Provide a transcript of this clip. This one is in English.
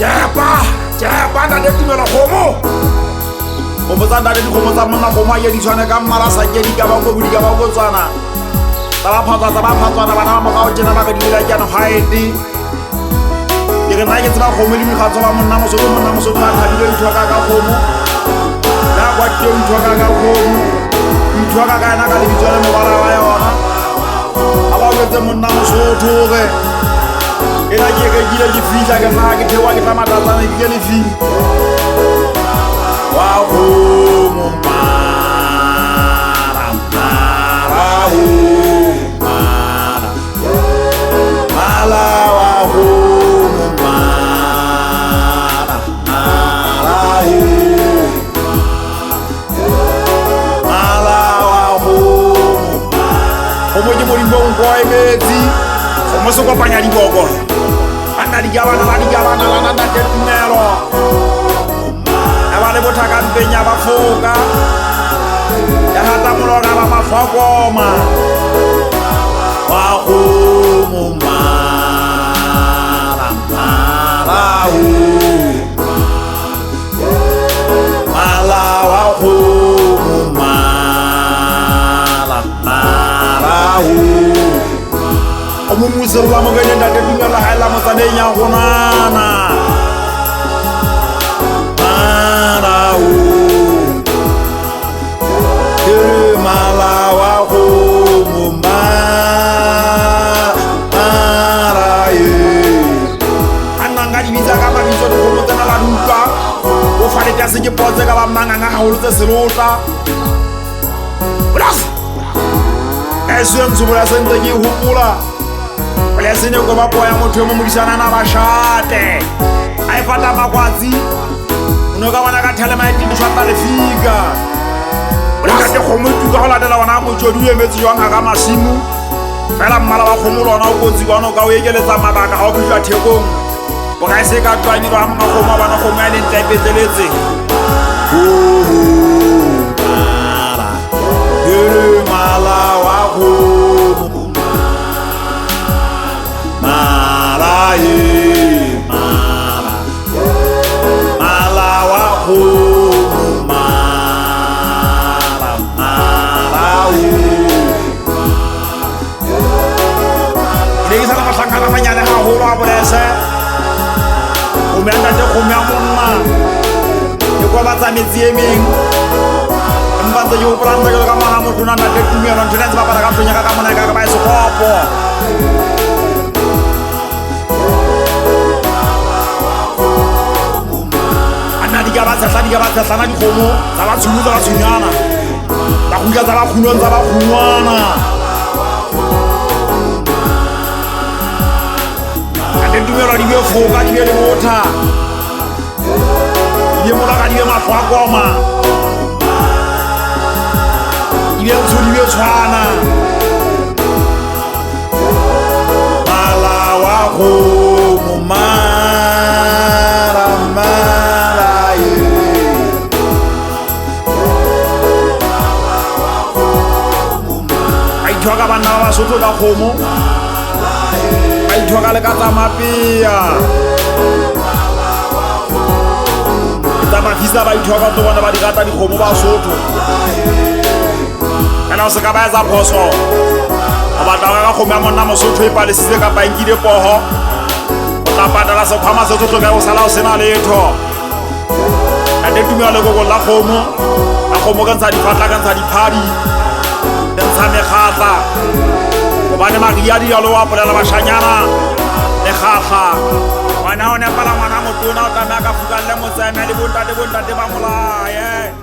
Jepa ntate Tumelo kgomo. Kgomo tsa ntate dikgomo tsa monna kgomo ye di tshwane ka mmala sa ke di ka ba go budi ka ba go tswana. Tsa ba phatswana bana ba mogao tjena ba ka di bela jana haete. Ke re nna ke tseba kgomo le mekgatso ba monna mosoto a thabile ntho ka kgomo. La kwa ke ntho ka kgomo. Ntho ka kana ka le bitswana mobala wa yona. Aba o tse monna mosoto re. Ela ke gile ke fihla ke fa ke thewa ke fa matatsana ke le fi. Wa kgomo mara ho. Mala wa kgomo mara ho. Mala wa kgomo. Kgomo ke mo dimbong kwa emetsi. Kgomo se kopanya diboko. Ana di gabana la ntate Tumelo. Aba le bothaka mpenya ba foka. Ya hata molora ba mafakoma. Wa kgomo mara ho. Mala wa kgomo mara ho. Omo musela mo gane ntate Tumelo ha ela motsane nya gonana. Mala wa kgomo mara ananga di bitsa ka mabitso di kgomo tsena la duka. O faleta se ke potse ka ba manganga ga holotse selota. Ulas eswe mtsubola sentse ke hopola. Pele sene go ba poya motho mo modisana na ba shate. Ai fata makwatsi. Uno ka bona ka thele maiti di tshwata le figa. Ka te kgomo tuka go latela bona motjodi o emetse jwang ga ka masimu. Fela mmala wa kgomo lona o kotsi bona o ka o ekeletsa mabaka ga o bitswa thekong. Bo ka se ka twanye ba mma kgomo bana kgomo ya lentla ipeteletse. Mala wa kgomo mala wa kgomo Kana manyane ha ho ba bolese o me ntate kgomo ya monna e kwa batsa metsi e meng mbantse yo planta ke ka maha motho na ntate Tumelo ntse ba para ka fenya ka mona ka ba se kopo ana di ga batsa sana di kgomo za ba tsunyana ba kuja za ba khunwana Tumelo di be foka di be le motha di be mola ka di be mafakoma di be ntso di be tshwana mala wa kgomo mara ai thoka bana ba Basotho ka kgomo ai thoka le ka tsamapea tsamafisa ba ithoka to bona ba di rata dikgomo Basotho kana o se ka ba etsa phoso o batla ka kgomo ya monna Mosotho e palesitse ka bankile poho o tla patala sekhwama se tlo ka o sala o sena letho ate Tumelo go la kgomo a kgomo ka ntsha difatla ka ntsha diphadi le ntsha mekgatla bane maria di lo wa polela bashanyana le kgakga wana ona pala ngwana motona o tla ka fuka le motseme le bontate ba molaye